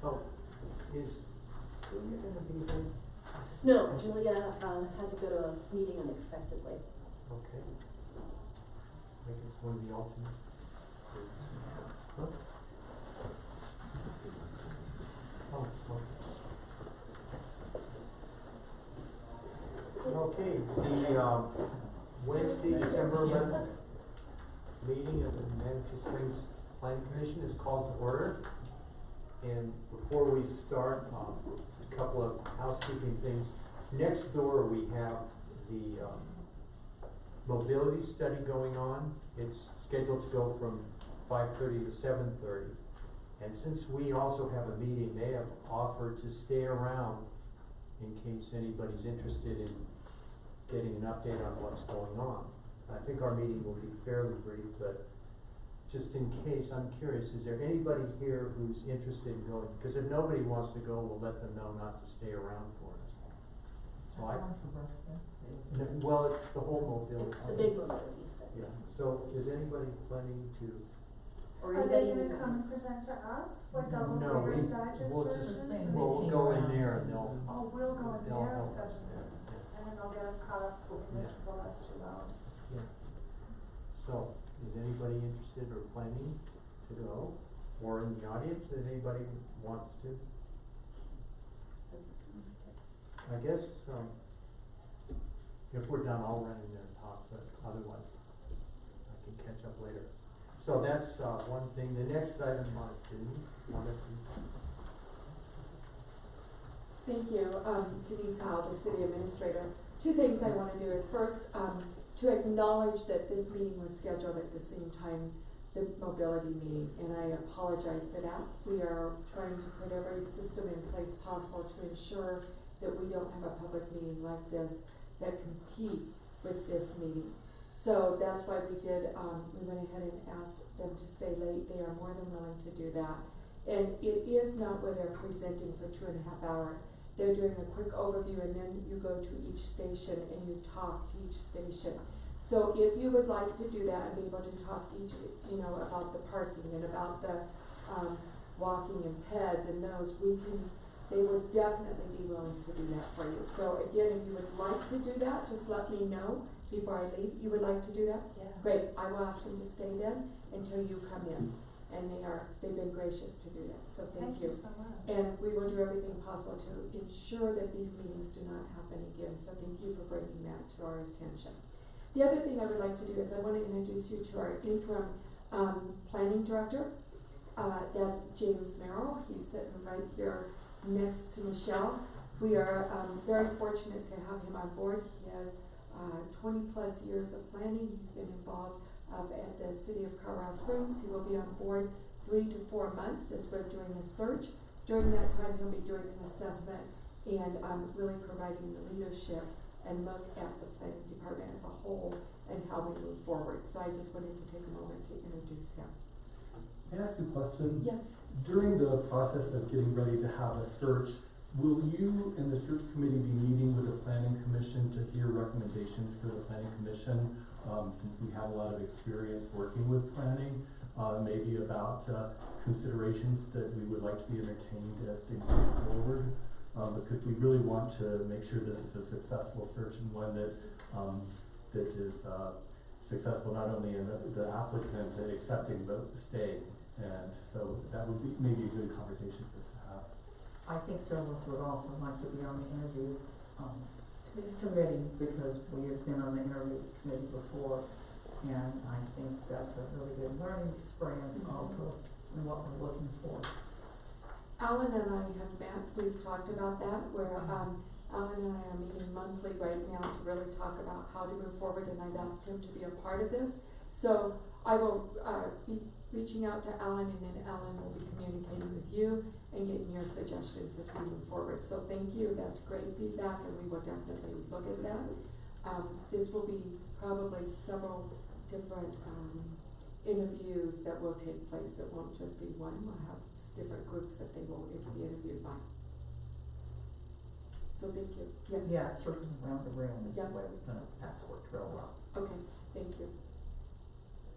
Oh, is Julia gonna be there? No, Julia, had to go to a meeting unexpectedly. Okay. I guess one of the alternates. Huh? Oh, okay. Okay, the, Wednesday, December 11th meeting of the Manitou Springs Planning Commission is called to order. And before we start, a couple of housekeeping things. Next door, we have the mobility study going on. It's scheduled to go from 5:30 to 7:30. And since we also have a meeting, they have offered to stay around in case anybody's interested in getting an update on what's going on. I think our meeting will be fairly brief, but just in case, I'm curious, is there anybody here who's interested in going? Because if nobody wants to go, we'll let them know not to stay around for us. So well, it's the whole mobility. It's the big mobility study. Yeah, so is anybody planning to? Or Are they anybody gonna come and present to us, like a No, little Reader's we'll Digest just, version? we'll go in there and they'll Oh, we'll go in they'll there help and us such, there. and then they'll get us caught up in this Yeah. for the last 2 hours. Yeah. So, is anybody interested or planning to go? Or in the audience, if anybody wants to? I guess, if we're done, I'll run in there and talk, but otherwise, I can catch up later. So that's, one thing. The next item, Denise, Thank you, Denise Howell, the city administrator. Two things I want to do is first, to acknowledge that this meeting was scheduled at the same time the mobility meeting, and I apologize for that. We are trying to put every system in place possible to ensure that we don't have a public meeting like this that competes with this meeting. So that's why we went ahead and asked them to stay late. They are more than willing to do that. And it is not where they're presenting for 2.5 hours. They're doing a quick overview and then you go to each station and you talk to each station. So if you would like to do that and be able to talk to each, about the parking and about the walking and peds and those, they would definitely be willing to do that for you. So again, if you would like to do that, just let me know before I leave. You would like to do that? Yeah. Great, I will ask them to stay then until you come in. And they've been gracious to do that, so thank you. so much. And we will do everything possible to ensure that these meetings do not happen again, so thank you for bringing that to our attention. The other thing I would like to do is I want to introduce you to our interim planning director. That's James Merrill. He's sitting right here next to Michelle. We are very fortunate to have him on board. He has 20 plus years of planning. He's been involved at the city of Colorado Springs. He will be on board 3 to 4 months as we're doing a search. During that time, he'll be doing an assessment and really providing the leadership and look at the planning department as a whole and how we move forward. So I just wanted to take a moment to introduce him. May I ask you a question? Yes. During the process of getting ready to have a search, will you and the search committee be meeting with the planning commission to hear recommendations for the planning commission? Since we have a lot of experience working with planning, maybe about considerations that we would like to be entertained as things move forward. Because we really want to make sure this is a successful search and one that is successful not only in the applicant accepting but staying. And so that would be maybe a good conversation for us to have. I think some of us would also like to be on the interview committee because we have been on the interview committee before, and I think that's a really good learning experience also in what we're looking for. Alan and I have met. We've talked about that where Alan and I are meeting monthly right now to really talk about how to move forward, and I've asked him to be a part of this. So I will be reaching out to Alan, and then Alan will be communicating with you and getting your suggestions as we move forward. So thank you. That's great feedback, and we will definitely look at that. This will be probably several different interviews that will take place. It won't just be one. We'll have different groups that they will be interviewed by. So thank you. Yes. Yeah, circles around the room is Yeah. the way that's worked real well. Okay. Thank you.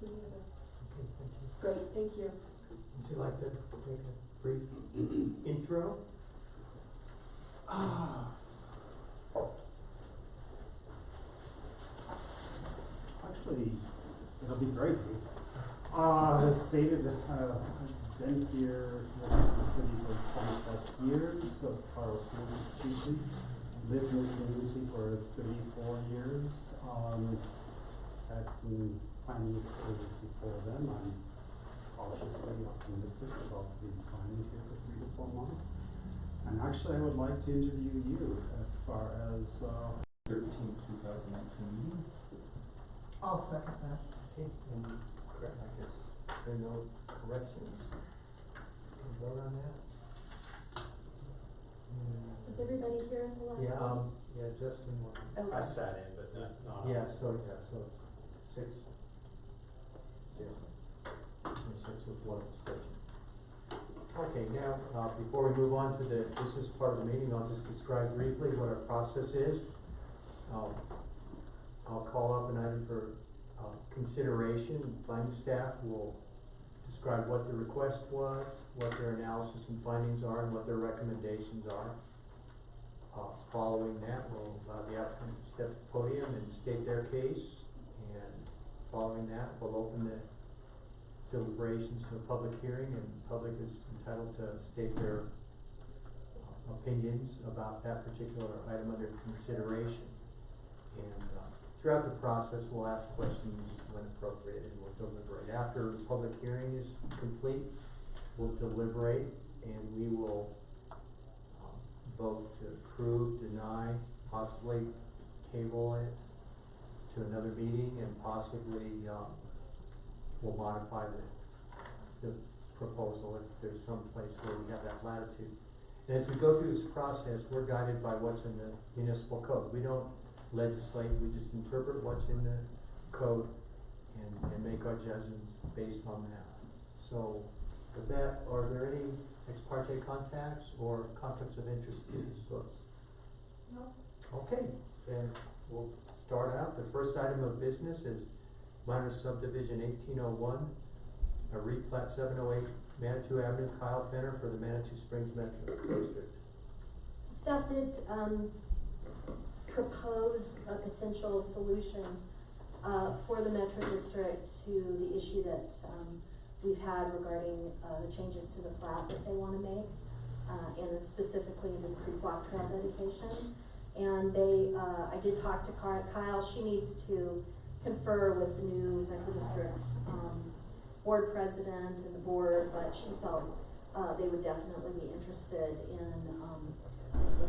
Any other? Okay, thank you. Great. Thank you. Would you like to make a brief intro? Actually, it'll be very brief. As stated, I've been here with the city for 20+ years, so Carl Street, lived in the community for 34 years. Had some planning experience before then. I'm cautiously optimistic about being signed here for 3 to 4 months. And actually, I would like to interview you as far as 13th, 2019 meeting. I'll second that. Okay, and correct, I guess there are no corrections. Can we vote on that? Was everybody here in the last Yeah, one? yeah, Justin won. Okay. I sat in, but not. Yeah, so it's 6-0. And 6 with 1 abstention. Okay, now, before we move on to the business part of the meeting, I'll just describe briefly what our process is. I'll call up an item for consideration. Planning staff will describe what the request was, what their analysis and findings are, and what their recommendations are. Following that, we'll allow the applicant to step to the podium and state their case. And following that, we'll open the deliberations to a public hearing, and the public is entitled to state their opinions about that particular item under consideration. And throughout the process, we'll ask questions when appropriate, and we'll deliberate. After the public hearing is complete, we'll deliberate, and we will vote to approve, deny, possibly table it to another meeting, and possibly we'll modify the proposal if there's some place where we have that latitude. And as we go through this process, we're guided by what's in the municipal code. We don't legislate, we just interpret what's in the code and make our judgments based on that. So with that, are there any ex parte contacts or conflicts of interest to disclose? No. Okay, then we'll start out. The first item of business is minor subdivision 1801, a replat 708 Manitou Avenue, Kyle Fenner for the Manitou Springs Metro District. So staff did propose a potential solution for the Metro District to the issue that we've had regarding the changes to the plat that they want to make, and specifically the Creek Block Trail dedication. And I did talk to Kyle. She needs to confer with the new Metro District board president and the board, but she felt they would definitely be interested in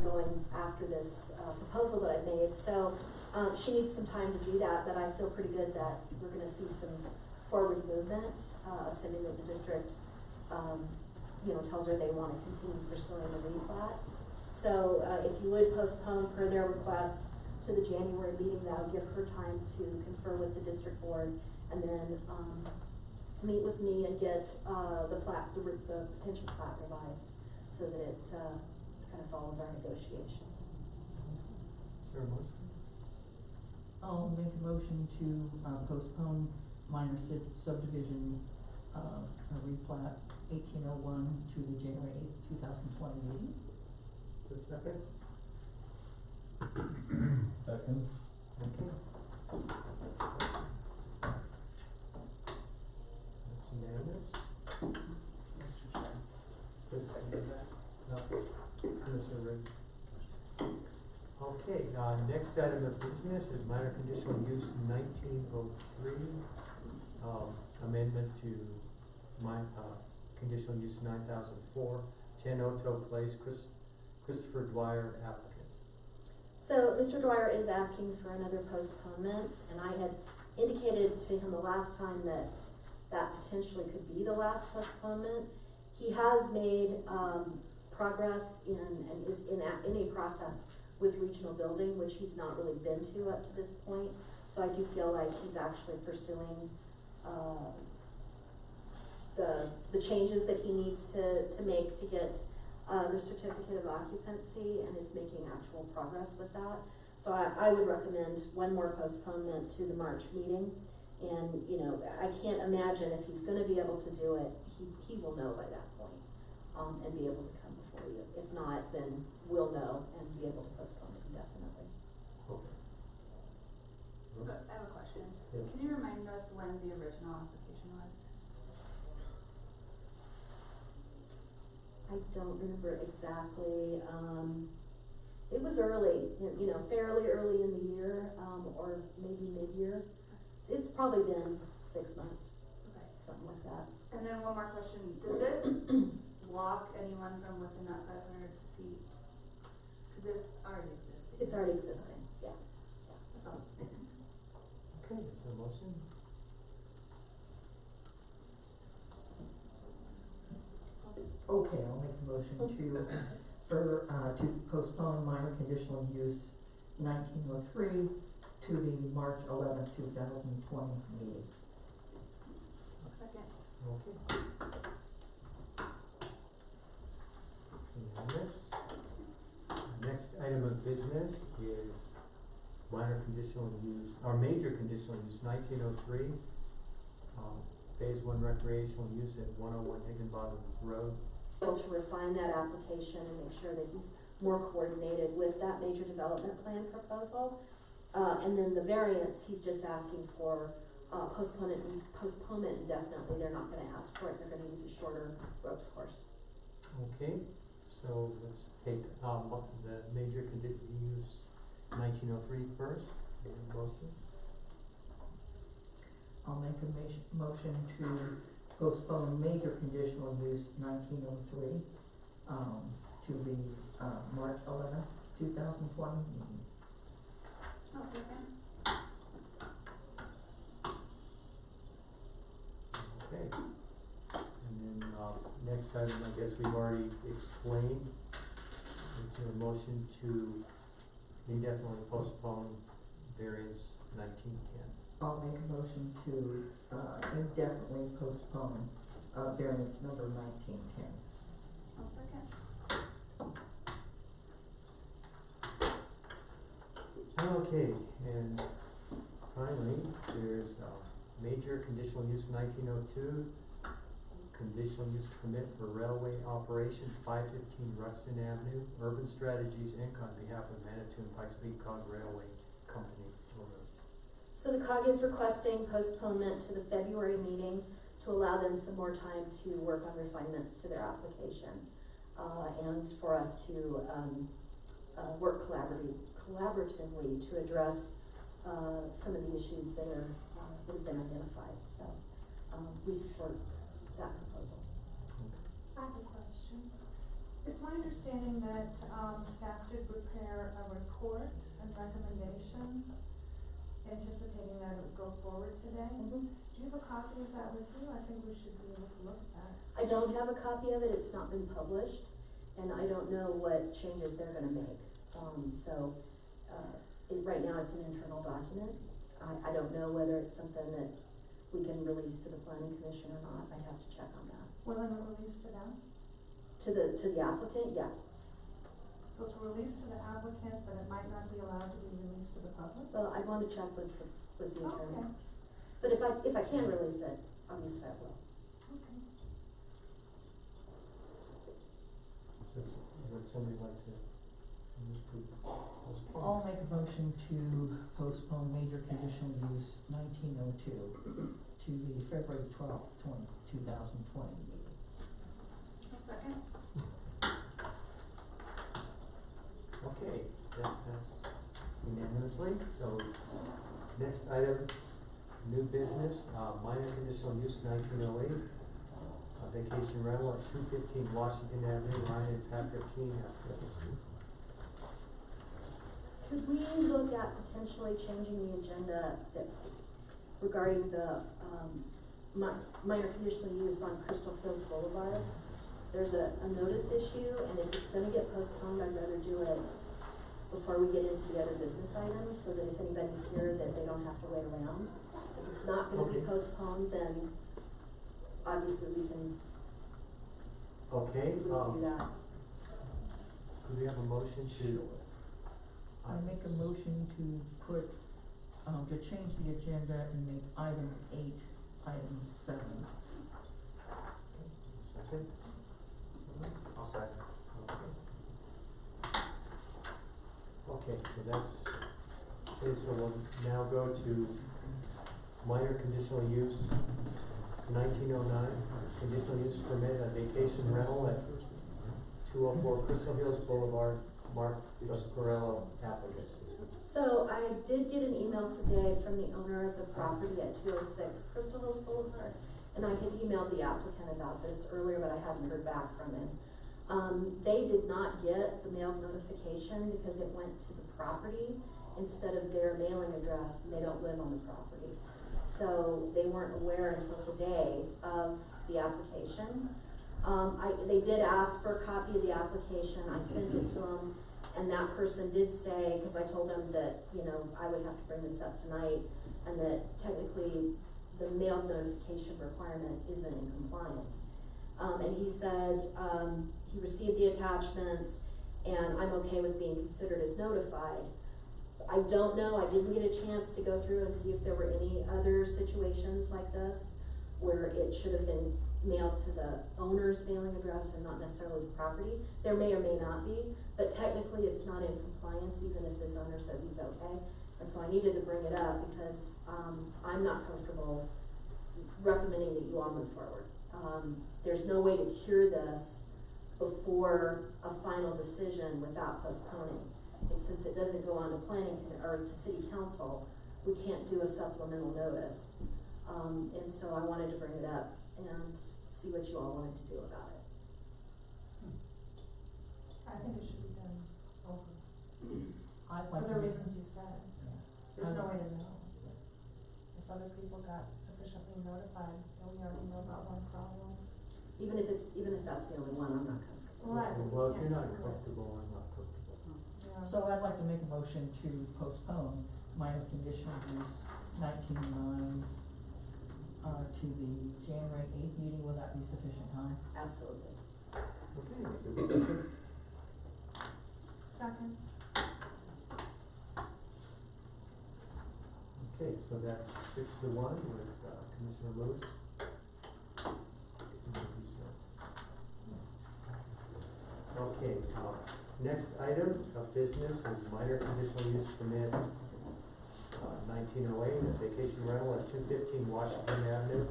going after this proposal that I made. So she needs some time to do that, but I feel pretty good that we're going to see some forward movement, assuming that the district, tells her they want to continue pursuing the replat. So if you would postpone per their request to the January meeting, that'll give her time to confer with the district board, and then meet with me and get the potential plat revised so that it kind of follows our negotiations. Is there a motion? I'll make a motion to postpone minor subdivision, replat 1801 to the January 8th, 2020 meeting. Is there a second? Second. Okay. That's unanimous. Mr. Chair. Good. Seconded that. No. Commissioner Ridge. Okay, next item of business is minor conditional use 1903, amendment to conditional use 9004, 10 Oto Place, Christopher Dwyer, applicant. So Mr. Dwyer is asking for another postponement, and I had indicated to him the last time that potentially could be the last postponement. He has made progress and is in a process with regional building, which he's not really been to up to this point. So I do feel like he's actually pursuing the changes that he needs to make to get the certificate of occupancy, and is making actual progress with that. So I would recommend one more postponement to the March meeting. And, I can't imagine if he's gonna be able to do it, he will know by that point, and be able to come before for you. If not, then we'll know and be able to postpone it indefinitely. Okay. But I have a question. Yeah. Can you remind us when the original application was? I don't remember exactly, it was early, you know, fairly early in the year, or maybe mid-year. It's probably been 6 months, Okay. something like that. And then one more question. Does this block anyone from within that 500 feet? Cause it's already existing. It's already existing, yeah. That's all. Okay, is there a motion? Okay, I'll make a motion to postpone minor conditional use 1903 to the March 11th, 2020 meeting. Second. Okay. It's unanimous. Next item of business is minor conditional use, or major conditional use 1903. Phase 1 recreational use at 101 Higginbottom Road. Able to refine that application and make sure that he's more coordinated with that major development plan proposal. And then the variance, he's just asking for postponement indefinitely. They're not gonna ask for it, they're gonna use a shorter ropes course. Okay, so let's take, the major conditional use 1903 first. Any motion? I'll make a motion to postpone major conditional use 1903 to the March 11th, 2020 meeting. Oh, second. Okay. And then, next item, I guess we've already explained. Is there a motion to indefinitely postpone variance 1910? I'll make a motion to indefinitely postpone variance number 1910. I'll second. Okay, and finally, there's, major conditional use 1902, conditional use permit for railway operation 515 Ruxton Avenue, Urban Strategies Inc. on behalf of Manitou and Pikes Peak Cog Railway Company. So the COG is requesting postponement to the February meeting to allow them some more time to work on refinements to their application. And for us to, work collaboratively to address, some of the issues that are, that have been identified, so, we support that proposal. I have a question. It's my understanding that, staff did prepare a report and recommendations, anticipating that it would go forward today. Mm-hmm. Do you have a copy of that with you? I think we should be able to look at that. I don't have a copy of it, it's not been published, and I don't know what changes they're gonna make. Right now it's an internal document. I don't know whether it's something that we can release to the planning commission or not, I'd have to check on that. Wasn't it released to them? To the applicant, yeah. So it's released to the applicant, but it might not be allowed to be released to the public? Well, I'd wanna check with the attorney. Okay, But if I can release it, obviously I will. okay. Would somebody like to move to postpone? I'll make a motion to postpone major conditional use 1902 to the February 12th, 2020 meeting. I'll second. Okay, that passed unanimously, so next item, new business, minor conditional use 1908, vacation rental at 215 Washington Avenue, Ryan and Patrick Keene applicants. Could we look at potentially changing the agenda that regarding the, minor conditional use on Crystal Hills Boulevard? There's a notice issue, and if it's gonna get postponed, I'd rather do it before we get into the other business items, so that if anybody's here, that they don't have to wait around. If it's not gonna be Okay. postponed, then obviously we can Okay, do that. do we have a motion to? I make a motion to put, to change the agenda and make item 8, item 7. Second? I'll second. Okay. Okay, so that's, okay, so we'll now go to minor conditional use, 1909, conditional use permit, a vacation rental at 204 Crystal Hills Boulevard, Mark Roscarello applicant. So I did get an email today from the owner of the property at 206 Crystal Hills Boulevard, and I had emailed the applicant about this earlier, but I hadn't heard back from him. They did not get the mailed notification because it went to the property instead of their mailing address, and they don't live on the property. So they weren't aware until today of the application. They did ask for a copy of the application, I sent it to them, and that person did say, because I told them that, you know, I would have to bring this up tonight, and that technically the mailed notification requirement isn't in compliance. And he said, he received the attachments, and I'm okay with being considered as notified. I don't know, I didn't get a chance to go through and see if there were any other situations like this where it should have been mailed to the owner's mailing address and not necessarily the property. There may or may not be, but technically it's not in compliance even if this owner says he's okay. And so I needed to bring it up because, I'm not comfortable recommending that you all move forward. There's no way to cure this before a final decision without postponing. And since it doesn't go on to or to city council, we can't do a supplemental notice. And so I wanted to bring it up and see what you all wanted to do about it. I think it should be done over, I'd for like the to, reasons you said. There's no way to know. If other people got sufficiently notified, and we already know about one problem. Even if that's the only one, I'm not comfortable. Right. Well, if you're not comfortable, I'm not comfortable. Yeah. so I'd like to make a motion to postpone minor conditional use 1909 to the January 8th meeting. Will that be sufficient time? Absolutely. Okay, so we can- Second. okay, so that's 6-1 with Commissioner Lewis. Okay, next item of business is minor conditional use permit, 1908, a vacation rental at 215 Washington Avenue.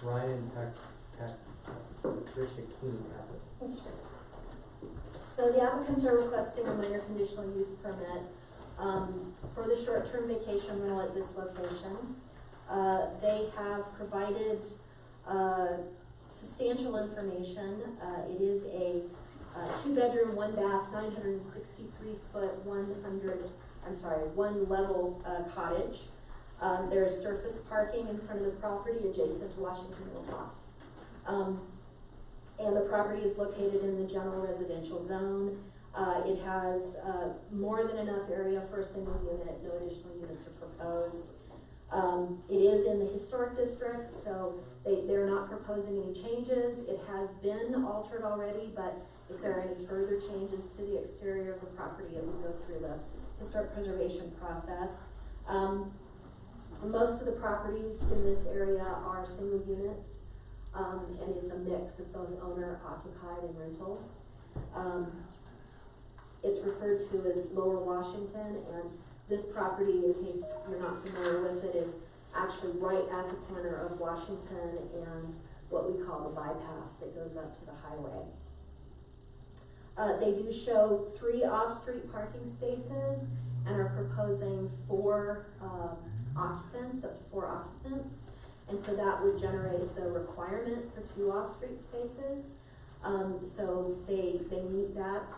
Ryan Patricia Keene applicant. That's right. So the applicants are requesting a minor conditional use permit, for the short-term vacation rental at this location. They have provided, substantial information. It is a, 2-bedroom, 1-bath, 963-foot, 1-level, cottage. There is surface parking in front of the property adjacent to Washington Hilltop. And the property is located in the general residential zone. It has, more than enough area for a single unit, no additional units are proposed. It is in the historic district, so they're not proposing any changes. It has been altered already, but if there are any further changes to the exterior of the property, it would go through the historic preservation process. Most of the properties in this area are single units, and it's a mix of both owner occupied and rentals. It's referred to as Lower Washington, and this property, in case you're not familiar with it, is actually right at the corner of Washington and what we call the bypass that goes up to the highway. They do show 3 off-street parking spaces and are proposing 4 occupants, up to 4 occupants. And so that would generate the requirement for 2 off-street spaces. So they meet that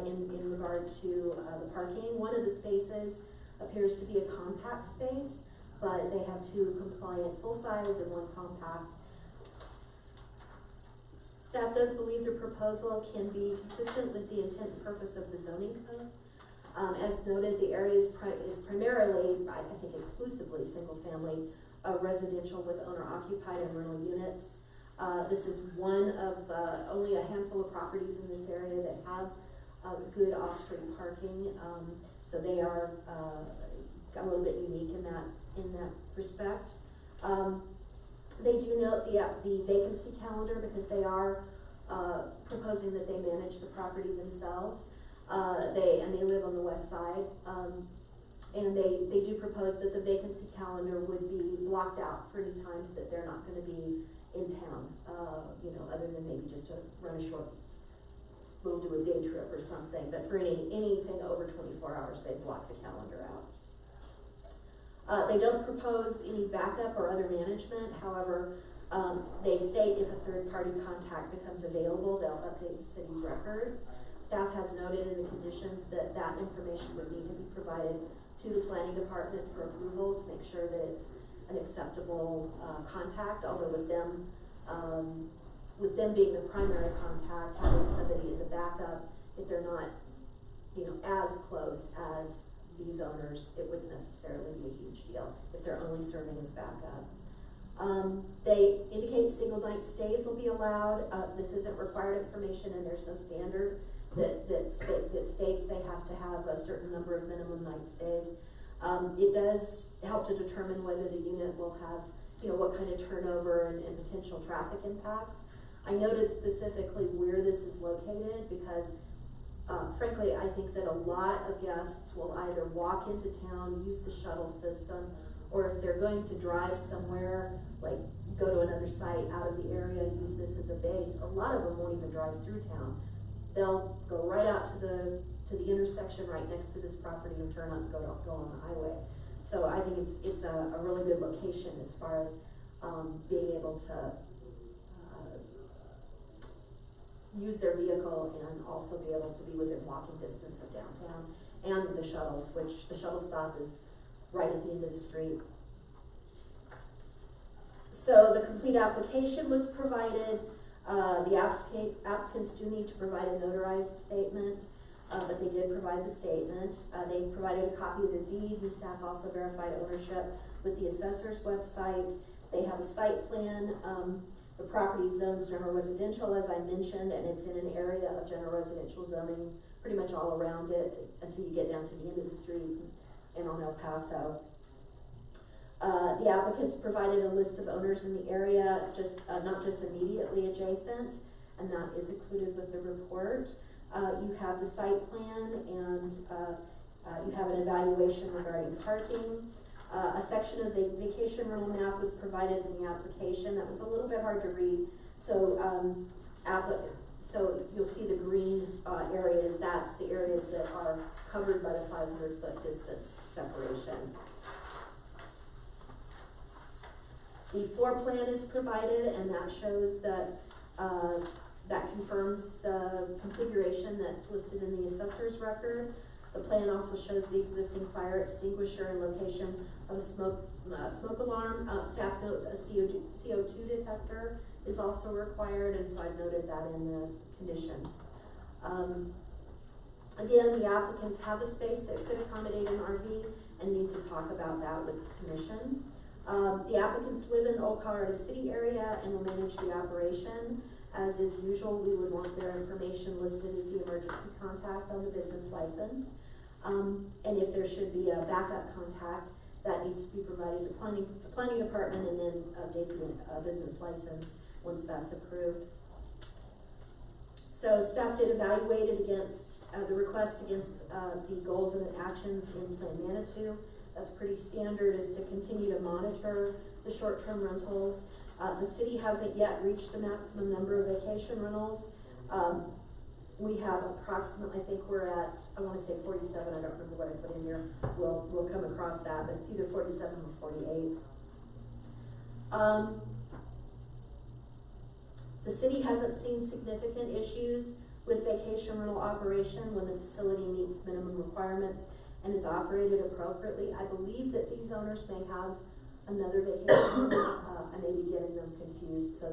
in regard to the parking. One of the spaces appears to be a compact space, but they have 2 compliant full-size and 1 compact. Staff does believe their proposal can be consistent with the intent and purpose of the zoning code. As noted, the area is primarily, I think exclusively, single-family residential with owner-occupied and rental units. This is one of only a handful of properties in this area that have good off-street parking. So they are a little bit unique in that respect. They do note the vacancy calendar because they are proposing that they manage the property themselves. They live on the west side. And they do propose that the vacancy calendar would be blocked out for any times that they're not gonna be in town, other than maybe just to run a short, we'll do a day trip or something, but for anything over 24 hours, they block the calendar out. They don't propose any backup or other management, however, they state if a third-party contact becomes available, they'll update the city's records. Staff has noted in the conditions that that information would need to be provided to the planning department for approval to make sure that it's an acceptable contact, although with them being the primary contact, having somebody as a backup, if they're not, as close as these owners, it wouldn't necessarily be a huge deal if they're only serving as backup. They indicate single night stays will be allowed. This isn't required information, and there's no standard that states they have to have a certain number of minimum night stays. It does help to determine whether the unit will have, what kind of turnover and potential traffic impacts. I noted specifically where this is located because, frankly, I think that a lot of guests will either walk into town, use the shuttle system, or if they're going to drive somewhere, like go to another site out of the area, use this as a base. A lot of them won't even drive through town. They'll go right out to the intersection right next to this property and turn up and go on the highway. So I think it's a really good location as far as being able to use their vehicle and also be able to be within walking distance of downtown and the shuttles, which the shuttle stop is right at the end of the street. So the complete application was provided. The applicants do need to provide a notarized statement, but they did provide the statement. They provided a copy of their deed, and staff also verified ownership with the assessor's website. They have a site plan. The property is zoned general residential, as I mentioned, and it's in an area of general residential zoning pretty much all around it until you get down to the end of the street and on El Paso. The applicants provided a list of owners in the area, not just immediately adjacent, and that is included with the report. You have the site plan and you have an evaluation regarding parking. A section of the vacation rental map was provided in the application that was a little bit hard to read. So, so you'll see the green areas, that's the areas that are covered by the 500-foot distance separation. The floor plan is provided, and that shows that that confirms the configuration that's listed in the assessor's record. The plan also shows the existing fire extinguisher and location of a smoke alarm. Staff notes a CO2 detector is also required, and so I've noted that in the conditions. Again, the applicants have a space that could accommodate an RV and need to talk about that with the commission. The applicants live in the Old Colorado City area and will manage the operation. As is usual, we would want their information listed as the emergency contact on the business license. And if there should be a backup contact, that needs to be provided to the planning department and then update the business license once that's approved. So staff did evaluate it against the request against the goals and actions in Plan Manitou. That's pretty standard, is to continue to monitor the short-term rentals. The city hasn't yet reached the maximum number of vacation rentals. We have approximately, I think we're at, I want to say 47, I don't remember what I put in here. We'll come across that, but it's either 47 or 48. The city hasn't seen significant issues with vacation rental operation when the facility meets minimum requirements and is operated appropriately. I believe that these owners may have another vacation rental. I may be getting them confused, so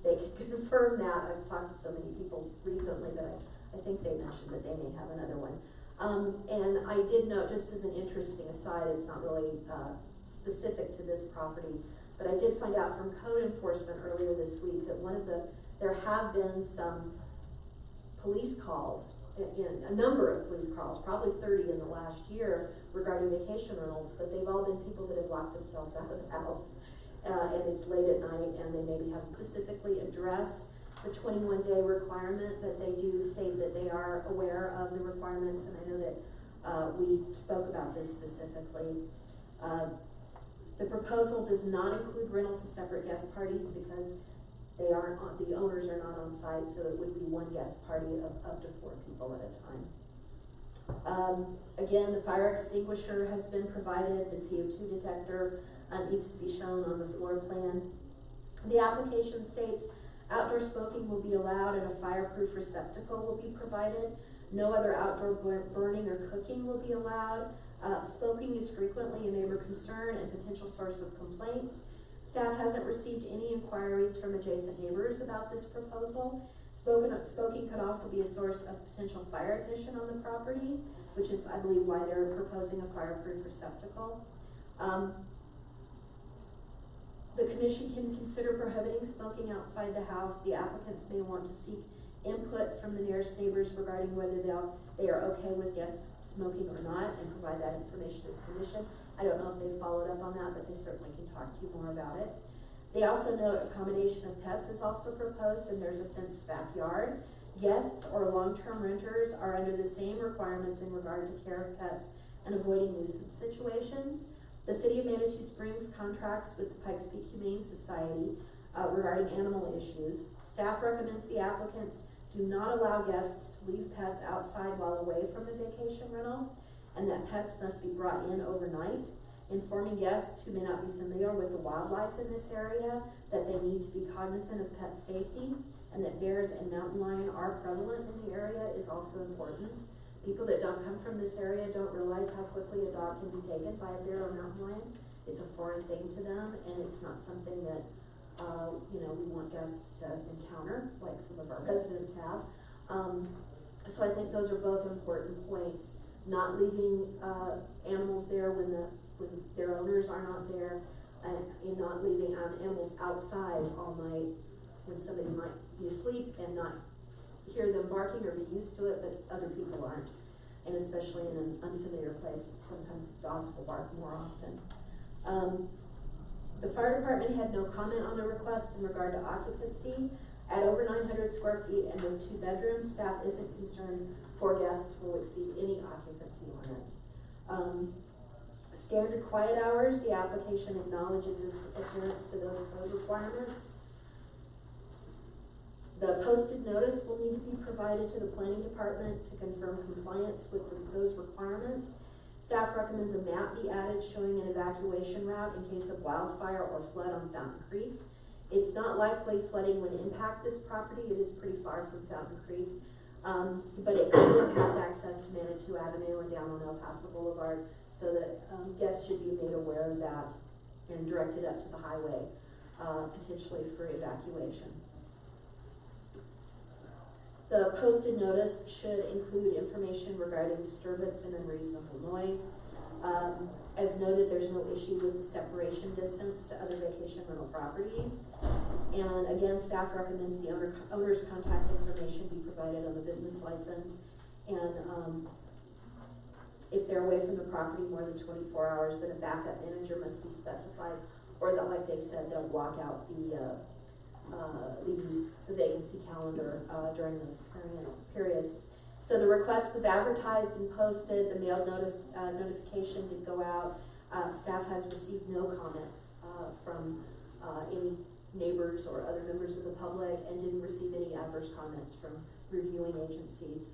they can confirm that. I've talked to so many people recently that I think they mentioned that they may have another one. And I did note, just as an interesting aside, it's not really specific to this property, but I did find out from code enforcement earlier this week that there have been some police calls, a number of police calls, probably 30 in the last year regarding vacation rentals, but they've all been people that have locked themselves out of the house. And it's late at night, and they maybe haven't specifically addressed the 21-day requirement, but they do state that they are aware of the requirements, and I know that we spoke about this specifically. The proposal does not include rental to separate guest parties because they aren't on, the owners are not on site, so it would be one guest party of up to 4 people at a time. Again, the fire extinguisher has been provided, the CO2 detector needs to be shown on the floor plan. The application states outdoor smoking will be allowed and a fireproof receptacle will be provided. No other outdoor burning or cooking will be allowed. Smoking is frequently a neighbor concern and potential source of complaints. Staff hasn't received any inquiries from adjacent neighbors about this proposal. Smoking could also be a source of potential fire ignition on the property, which is, I believe, why they're proposing a fireproof receptacle. The commission can consider prohibiting smoking outside the house. The applicants may want to seek input from the nearest neighbors regarding whether they are okay with guests smoking or not, and provide that information to the commission. I don't know if they followed up on that, but they certainly can talk to you more about it. They also note accommodation of pets is also proposed, and there's a fenced backyard. Guests or long-term renters are under the same requirements in regard to care of pets and avoiding nuisance situations. The City of Manitou Springs contracts with the Pikes Peak Humane Society regarding animal issues. Staff recommends the applicants do not allow guests to leave pets outside while away from a vacation rental, and that pets must be brought in overnight. Informing guests who may not be familiar with the wildlife in this area that they need to be cognizant of pet safety, and that bears and mountain lion are prevalent in the area is also important. People that don't come from this area don't realize how quickly a dog can be taken by a bear or mountain lion. It's a foreign thing to them, and it's not something that we want guests to encounter, like some of our residents have. So I think those are both important points. Not leaving animals there when their owners are not there, and not leaving animals outside all night when somebody might be asleep and not hear them barking or be used to it, but other people aren't. And especially in an unfamiliar place, sometimes dogs will bark more often. The fire department had no comment on the request in regard to occupancy. At over 900 square feet and with 2 bedrooms, staff isn't concerned 4 guests will exceed any occupancy limits. Standard quiet hours, the application acknowledges its adherence to those code requirements. The posted notice will need to be provided to the planning department to confirm compliance with those requirements. Staff recommends a map be added showing an evacuation route in case of wildfire or flood on Fountain Creek. It's not likely flooding would impact this property. It is pretty far from Fountain Creek, but it could impact access to Manitou Avenue and down on El Paso Boulevard, so that guests should be made aware of that and directed up to the highway, potentially for evacuation. The posted notice should include information regarding disturbance and unreasonable noise. As noted, there's no issue with the separation distance to other vacation rental properties. And again, staff recommends the owner's contact information be provided on the business license. And if they're away from the property more than 24 hours, then a backup manager must be specified, or that, like they've said, they'll block out the vacancy calendar during those periods. So the request was advertised and posted. The mail notification did go out. Staff has received no comments from any neighbors or other members of the public, and didn't receive any adverse comments from reviewing agencies.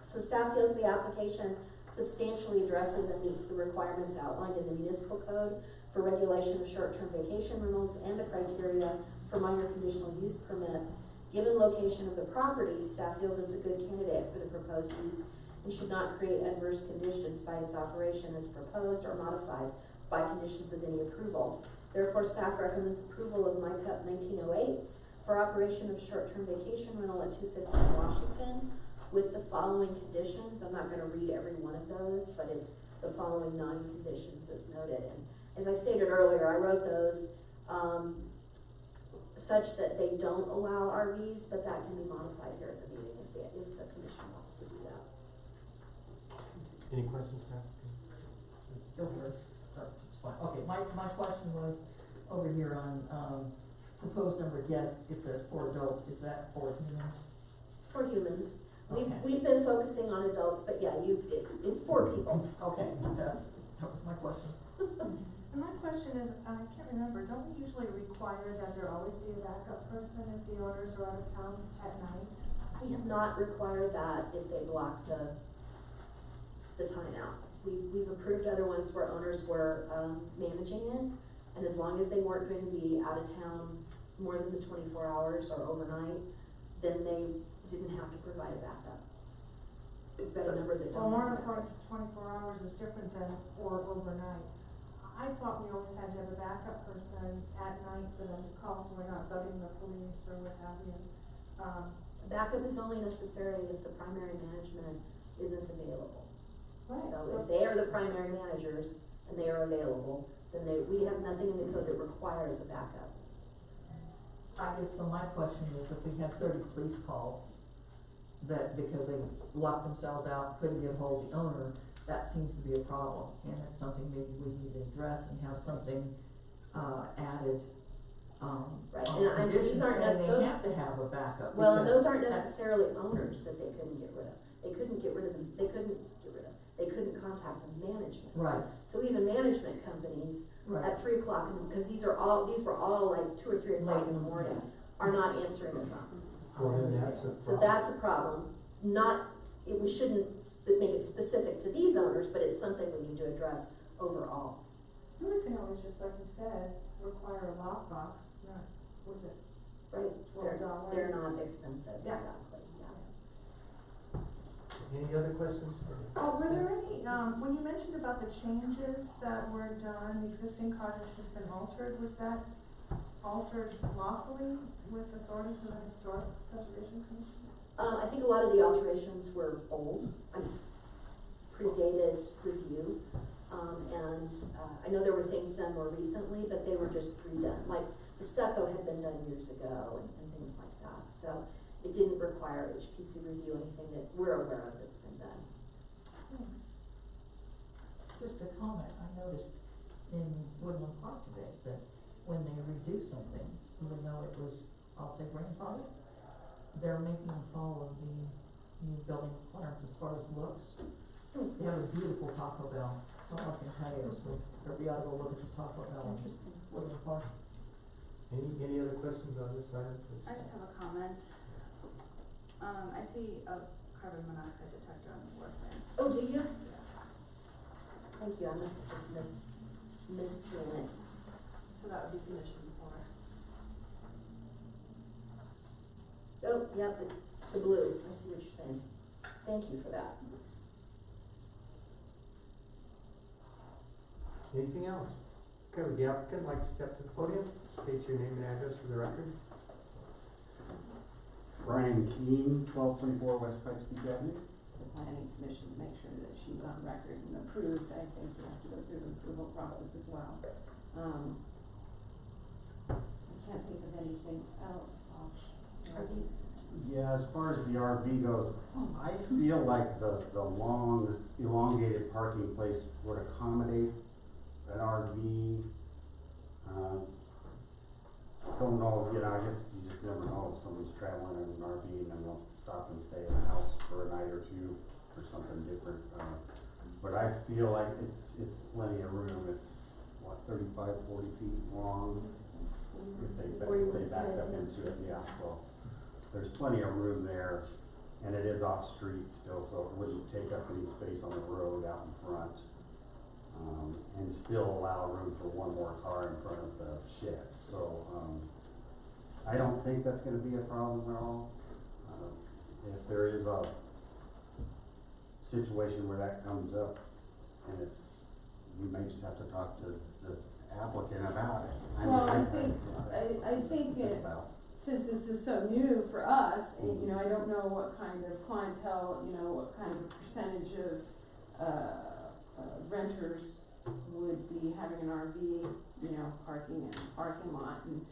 So staff feels the application substantially addresses and meets the requirements outlined in the municipal code for regulation of short-term vacation rentals and the criteria for minor conditional use permits. Given location of the property, staff feels it's a good candidate for the proposed use and should not create adverse conditions by its operation as proposed or modified by conditions of any approval. Therefore, staff recommends approval of MyCUP 1908 for operation of short-term vacation rental at 215 Washington with the following conditions. I'm not going to read every one of those, but it's the following 9 conditions as noted. And as I stated earlier, I wrote those such that they don't allow RVs, but that can be modified here at the meeting if the commission wants to do that. Any questions, Pat? It's fine. Okay, my question was over here on, proposed number of guests, it says 4 adults, is that 4 humans? For humans. Okay. We've been focusing on adults, but yeah, it's 4 people. Okay, that was my question. And my question is, I can't remember, don't we usually require that there always be a backup person if the owners are out of town at night? We have not required that if they block the time out. We've approved other ones where owners were, managing it, and as long as they weren't going to be out of town more than the 24 hours or overnight, then they didn't have to provide a backup. We've got a number that Well, don't more have than that. 24 hours is different than, or overnight. I thought we always had to have a backup person at night for them to call, so we're not bugging the police or what have you. Backup is only necessary if the primary management isn't available. Right, So if they are the primary managers and they are available, then we have nothing in the code that requires a backup. I guess, so my question is, if we have 30 police calls, that because they locked themselves out, couldn't get hold of the owner, that seems to be a problem, and it's something maybe we need to address and have something, added, Right, on and conditions these aren't saying they those- have to have a backup. Well, and because those aren't that's- necessarily owners that they couldn't get rid of. They couldn't get rid of them, they couldn't contact the management. Right, So even management companies right. at 3 o'clock, because these were all like 2 or 3 o'clock in the morning, Yes. are not answering the phone. Well, then that's a problem. So that's a problem. We shouldn't make it specific to these owners, but it's something we need to address overall. We can always just, like you said, require a lockbox, it's not, was it? Right, $12. they're not expensive, Yeah. exactly, yeah. Any other questions for? Oh, were there any, when you mentioned about the changes that were done, the existing cottage has been altered, was that altered lawfully with authority from the Historic Preservation Commission? I think a lot of the alterations were old, predated review. I know there were things done more recently, but they were just redone, like the stucco had been done years ago and things like that. So it didn't require HPC review, anything that we're aware of that's been done. Thanks. Just a comment, I noticed in Woodland Park today that when they redo something, even though it was, I'll say grandfathered, they're making them follow the new building requirements as far as looks. They have a beautiful Taco Bell, that's all I can tell you, so everybody ought to go look at the Taco Bell in Interesting. Woodland Park. Any other questions on this item, please? I just have a comment. I see a carbon monoxide detector on the floor plan. Oh, do you? Yeah. Thank you, I must have just missed seeing it. So that would be condition 4. Oh, yep, it's the blue, I see what you're saying. Thank you for that. Anything else? Okay, would the applicant like to step to the podium, state your name and address for the record? Brian Keane, 1224 West Pikes Peak Avenue. The planning commission to make sure that she's on record and approved. I think you have to go through the approval process as well. I can't think of anything else. Are these? Yeah, as far as the RV goes, I feel like the long elongated parking place would accommodate an RV. Don't know, I guess you just never know if somebody's traveling in an RV and then wants to stop and stay in a house for a night or two for something different. But I feel like it's plenty of room. It's what, 35, 40 feet long if they back up into it, yeah, so there's plenty of room there, and it is off street still, so it wouldn't take up any space on the road out in front. And still allow room for one more car in front of the shed, so, I don't think that's gonna be a problem at all. If there is a situation where that comes up, and you may just have to talk to the applicant about it. Well, I think it, since this is so new for us, and, I don't know what kind of clientele, what kind of percentage of, renters would be having an RV, parking in a parking lot. And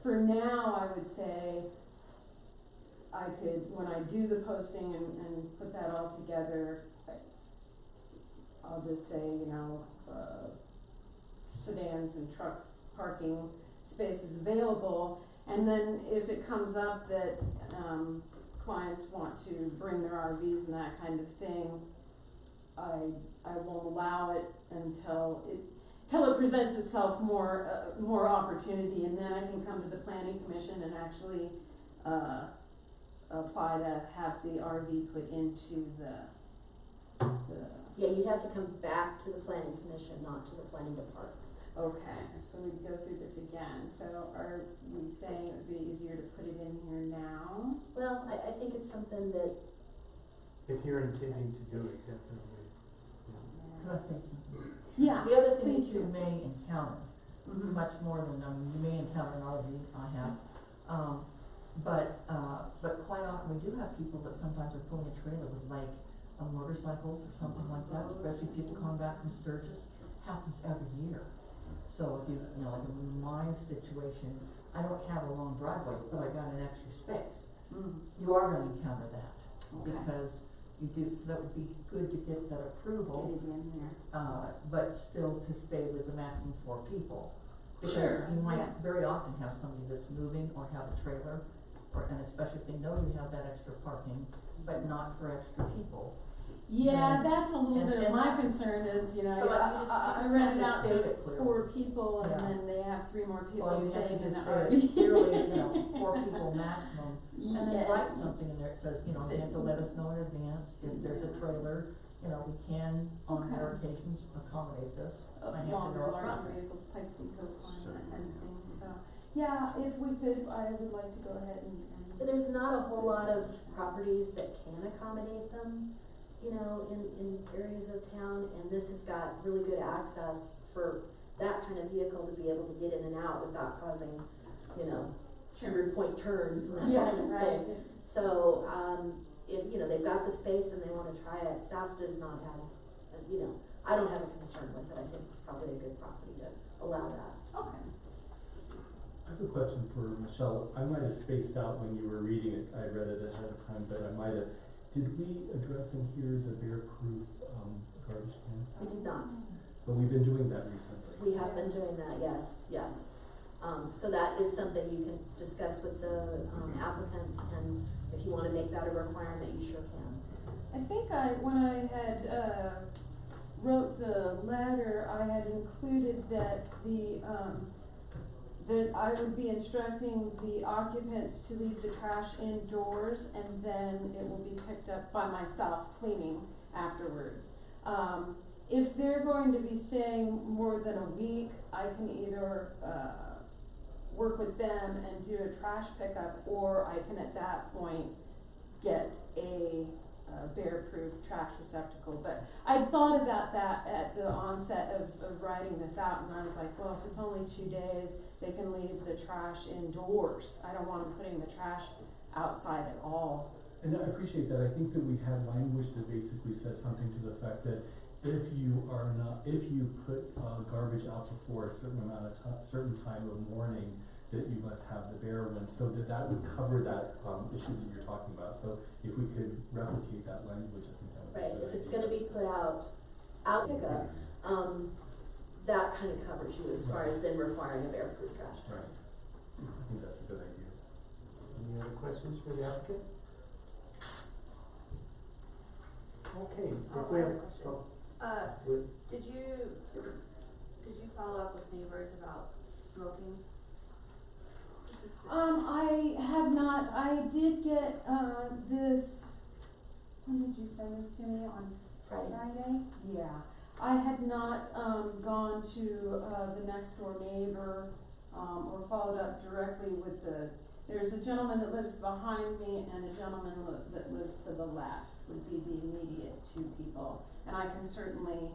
for now, I would say I could, when I do the posting and put that all together, I'll just say, sedans and trucks parking spaces available. And then if it comes up that, clients want to bring their RVs and that kind of thing, I won't allow it until it presents itself more opportunity, and then I can come to the planning commission and actually, apply to have the RV put into the, Yeah, you'd have to come back to the planning commission, not to the planning department. okay, so we go through this again, so are we saying it would be easier to put it in here now? Well, I think it's something that, If you're intending to do it, definitely. Can I say something? Yeah. the other thing Things is you may encounter, Mhm. much more than, you may encounter an RV, I have. But quite often, we do have people that sometimes are pulling a trailer with like, motorcycles or something like that, especially people coming back from Sturgis, happens every year. So if you know, like in my situation, I don't have a long driveway, but I got an extra space. Mhm. You are gonna encounter that, Okay. because you do, so that would be good to get that approval, Get it in there. but still to stay with the maximum 4 people. Because Sure, you might yeah. very often have somebody that's moving or have a trailer, and especially if they know you have that extra parking, but not for extra people. Yeah, And- that's a little and- bit of and my that- concern is, you know, But like, you just I have rent it to out state to it clearly. 4 people and Yeah. then they have 3 more people Well, you have staying to in the just say RV. it clearly, you know, 4 people maximum, and then Yeah. write something in there that says, you know, you have to let us know in advance if there's a trailer, you know, we can, on rare Okay. occasions, accommodate this. I have to Longer, know larger upfront. vehicles, Pikes Peak Coastline, that kind of thing, so. Yeah, if we could, I would like to go ahead and. But there's not a whole lot of properties that can accommodate them, you know, in areas of town, and this has got really good access for that kind of vehicle to be able to get in and out without causing, you know, 100-point turns and that Yeah, kind of right. thing. So, if, you know, they've got the space and they wanna try it, staff does not have, you know, I don't have a concern with it, I think it's probably a good property to allow that. Okay. I have a question for Michelle. I might have spaced out when you were reading it. I read it ahead of time, but I might have. Did we address in here the bear-proof garbage cans? We did not. But we've been doing that recently. We have been doing that, yes, yes. So that is something you can discuss with the applicants, and if you wanna make that a requirement, you sure can. I think when I had, wrote the letter, I had included that that I would be instructing the occupants to leave the trash indoors, and then it will be picked up by myself cleaning afterwards. If they're going to be staying more than a week, I can either, work with them and do a trash pickup, or I can at that point get a bear-proof trash receptacle. But I'd thought about that at the onset of writing this out, and I was like, well, if it's only 2 days, they can leave the trash indoors. I don't want them putting the trash outside at all. And I appreciate that. I think that we had language that basically said something to the fact that if you put garbage out before a certain amount of certain time of morning, that you must have the bear one, so that would cover that issue that you're talking about. So if we could replicate that language, I think that would be Right, a good if it's idea. gonna be put out pickup, that kind of covers you as far as then requiring a bear-proof trash. Right. I think that's a good idea. Any other questions for the applicant? Okay, Oh, if we I have, have a question. oh, Did you follow up with neighbors about smoking? I have not. I did get this. When did you send this to me? On Friday? Yeah. I had not gone to the next door neighbor or followed up directly with there's a gentleman that lives behind me and a gentleman that lives to the left would be the immediate 2 people. And I can certainly,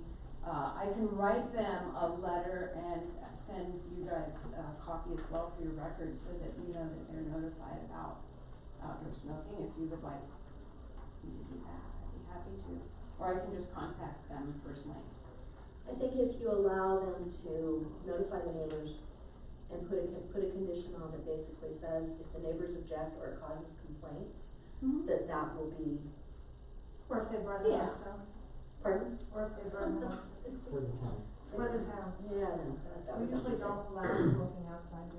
I can write them a letter and send you guys a copy as well for your records so that you know that they're notified about outdoor smoking. If you would like me to do that, I'd be happy to. Or I can just contact them personally. I think if you allow them to notify the neighbors and put a condition on that basically says if the neighbors object or it causes complaints, that will be, Or if they burn the Yeah. house down, pardon? or if they burn the house, for the town. or the town. Yeah, no, that We would be usually good. don't allow smoking outside, do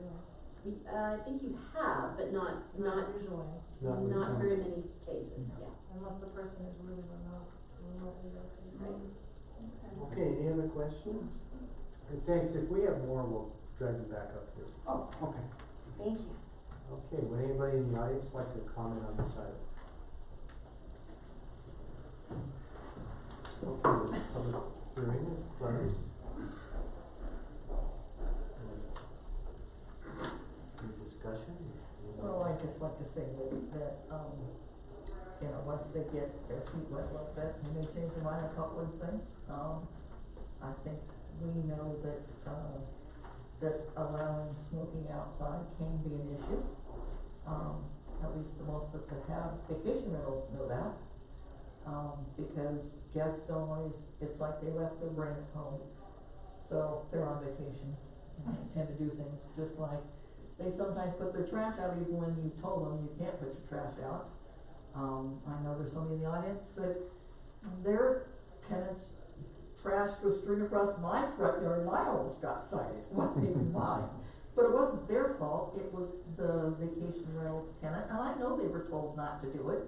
I think you have, but not Usually, not very many cases, yeah. unless the person is really remotely located. Right. Okay, any other questions? And thanks, if we have more, we'll drag you back up here. Oh, okay. Thank you. Okay, would anybody in the audience like to comment on this item? Okay, the public hearing is closed. Any discussion? Well, I'd just like to say that, you know, once they get their feet wet a little bit, and they change their mind on a couple of things, I think we know that, that allowing smoking outside can be an issue. At least the most of us that have vacation rentals know that. Because guests don't always, it's like they left their brain at home, so they're on vacation, and they tend to do things just like they sometimes put their trash out even when you told them you can't put your trash out. I know there's somebody in the audience that their tenants trashed a string across my front yard and I almost got cited. It wasn't even mine. But it wasn't their fault, it was the vacation rental tenant, and I know they were told not to do it.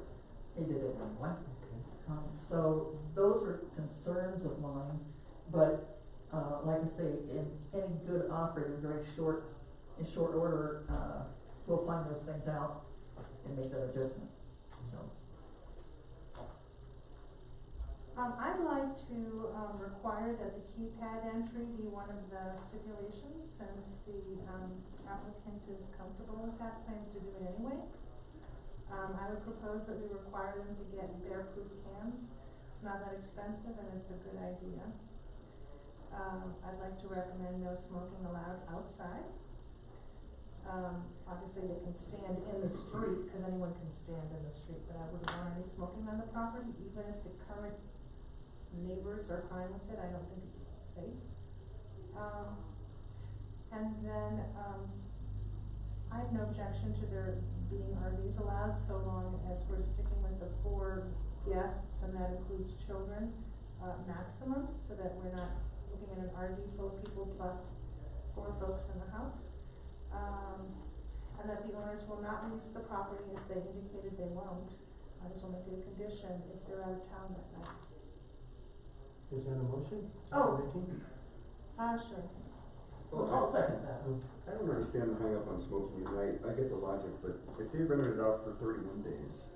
They did it anyway. So those are concerns of mine, but, like I say, in any good operator, in short order, we'll find those things out and make that adjustment, so. I'd like to, require that the keypad entry be one of the stipulations, since the, applicant is comfortable with that, plans to do it anyway. I would propose that we require them to get bear-proof cans. It's not that expensive and it's a good idea. I'd like to recommend no smoking allowed outside. Obviously they can stand in the street, cause anyone can stand in the street, but I wouldn't want any smoking on the property, even if the current neighbors are fine with it, I don't think it's safe. And then, I have no objection to there being RVs allowed, so long as we're sticking with the 4 guests, and that includes children, maximum, so that we're not looking at an RV full of people plus 4 folks in the house. And that the owners will not lease the property as they indicated they won't. This will make it a condition if they're out of town that night. Is that a motion? Oh. Vicky? Sure. Well, I'll second that. I don't understand the hang up on smoking, and I get the logic, but if they rented it out for 31 days,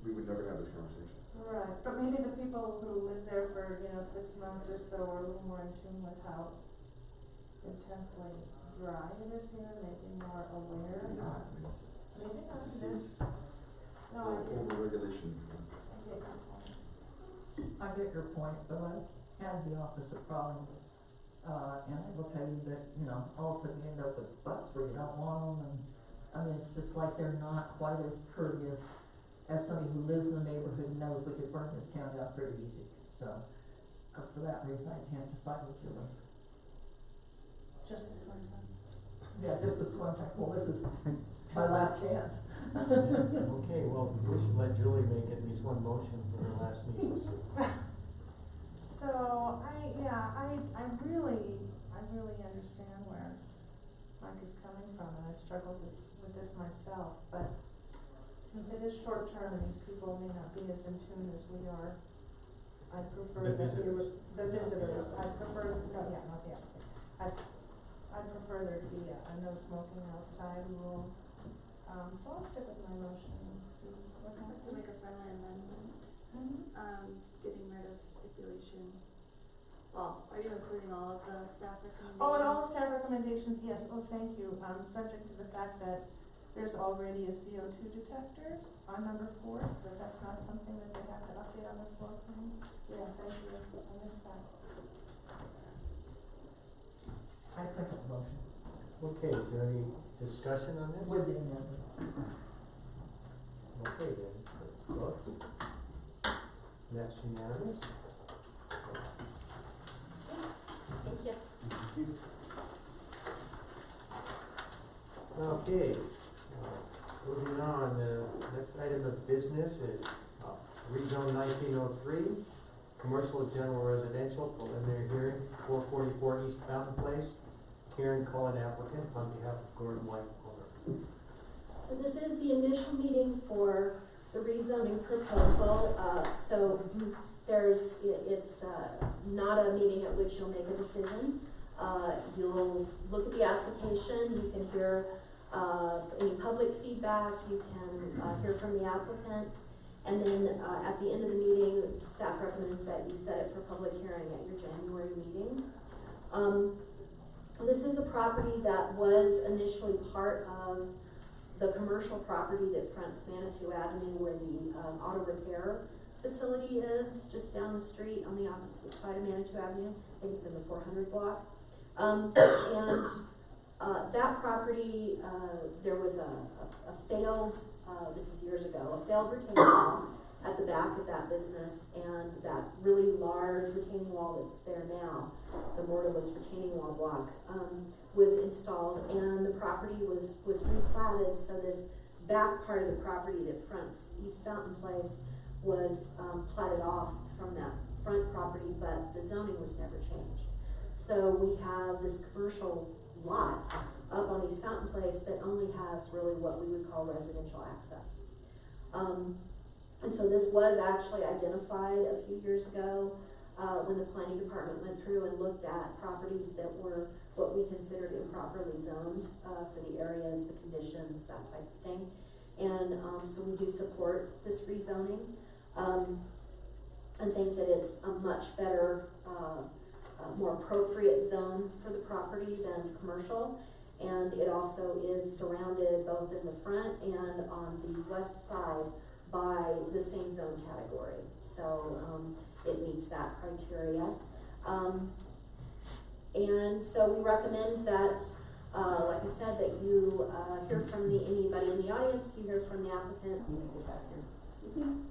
we would never have this conversation. Right, but maybe the people who live there for, 6 months or so are a little more in tune with how intensely dry it is here, maybe more aware. Maybe not, I mean, Maybe not it's this. just No, I get over-regulation. I get your point. I get your point, but I had the opposite problem. And I will tell you that, all of a sudden you end up with butts where you don't want them, and, I mean, it's just like they're not quite as courteous as somebody who lives in the neighborhood and knows we could burn this town down pretty easy. So, for that reason, I tend to side with Julie. Just this one time. Yeah, this is one time, well, this is my last chance. Okay, well, we should let Julie make at least one motion for the last meeting, so. So, I really understand where Mike is coming from, and I struggled with this myself, but since it is short term and these people may not be as in tune as we are, I prefer The that we visitors. the visitors, I prefer, not the applicant. I prefer there to be a no smoking outside rule. So I'll stick with my motion and see what To happens. make a friendly amendment, getting rid of stipulation. Well, are you including all of the staff recommendations? Oh, and all the staff recommendations, yes, thank you, subject to the fact that there's already a CO2 detectors on number 4, so that's not something that they have to update on this floor plan. Yeah, thank you, I missed that. I second the motion Okay, is there any discussion on this? with the amendment. Okay, then, let's vote. That's unanimous. Thank you. Okay, moving on, the next item of business is rezone 1903, commercial general residential, preliminary hearing, 444 East Fountain Place, Karen Cullen, applicant, on behalf of Gordon White, owner. So this is the initial meeting for the rezoning proposal, so it's not a meeting at which you'll make a decision. You'll look at the application, you can hear, any public feedback, you can, hear from the applicant. And then, at the end of the meeting, staff recommends that you set it for public hearing at your January meeting. This is a property that was initially part of the commercial property that fronts Manitou Avenue, where the auto repair facility is, just down the street on the opposite side of Manitou Avenue. I think it's in the 400 block. That property, there was a failed, this is years ago, a failed retaining wall at the back of that business, and that really large retaining wall that's there now, the mortarless retaining wall block, was installed, and the property was replatted, so this back part of the property that fronts East Fountain Place was platted off from that front property, but the zoning was never changed. So we have this commercial lot up on East Fountain Place that only has really what we would call residential access. And so this was actually identified a few years ago when the planning department went through and looked at properties that were what we considered improperly zoned for the areas, the conditions, that type of thing. And so we do support this rezoning and think that it's a much better, more appropriate zone for the property than commercial. And it also is surrounded both in the front and on the west side by the same zone category. So it meets that criteria. And so we recommend that, like I said, that you hear from anybody in the audience, you hear from the applicant. You can get back here this evening.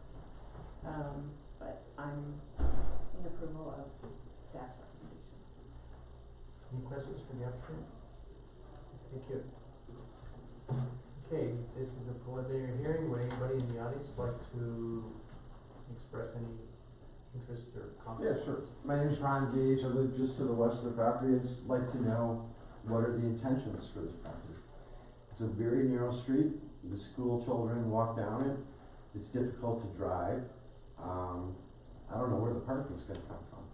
But I'm in approval of staff's recommendation. Any questions for the applicant? Thank you. Okay, this is a preliminary hearing. Would anybody in the audience like to express any interest or comments? Yeah, sure. My name is Ron Gage. I live just to the west of the property. I'd just like to know what are the intentions for this property. It's a very narrow street. The school children walk down it. It's difficult to drive. I don't know where the parking's gonna come from.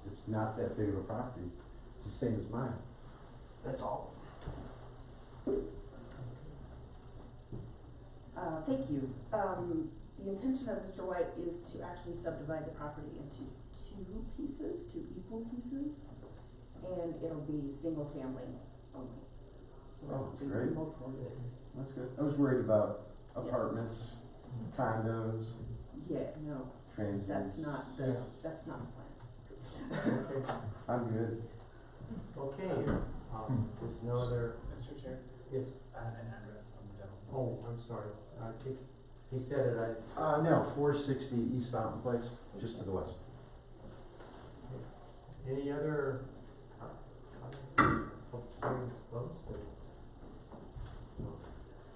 It's not that big of a property. It's the same as mine. That's all. Thank you. The intention of Mr. White is to actually subdivide the property into two equal pieces, and it'll be single family only. So Oh, that's it'll be great. multiple units. That's good. I was worried about apartments, condos, Yeah, no, transients. that's not the plan. Okay. I'm good. Okay, there's no other, Mr. Chair, yes. an address on the gentleman. Oh, I'm sorry. I think he said it, No, 460 East Fountain Place, just to the west. any other comments? Public hearing's closed, but. No.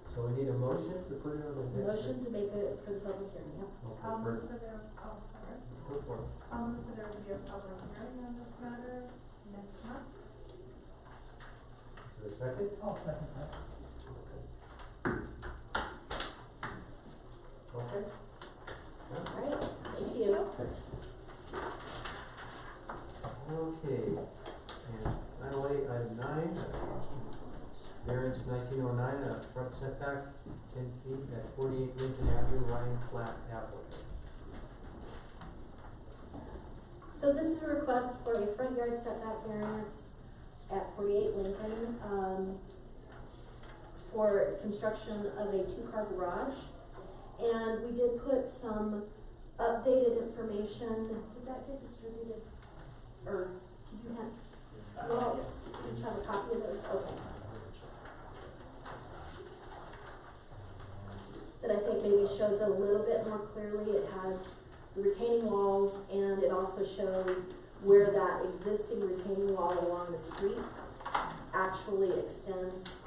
So we need a motion to put it on the next. Motion to make it for the public hearing, yeah. Okay, I'll for, move for there, sorry. go for it. I'll move for there to be a public hearing on this matter next month. Is there a second? I'll second that. Okay. All right, thank you. Thanks. Okay, and finally, item 9, variance 1909, a front setback 10 feet at 48 Lincoln Avenue, Ryan Flat applicant. So this is a request for a front yard setback variance at 48 Lincoln, for construction of a 2-car garage. And we did put some updated information, did that get distributed? Or did you have, well, did you have a copy of those? Okay. That I think maybe shows it a little bit more clearly. It has the retaining walls, and it also shows where that existing retaining wall along the street actually extends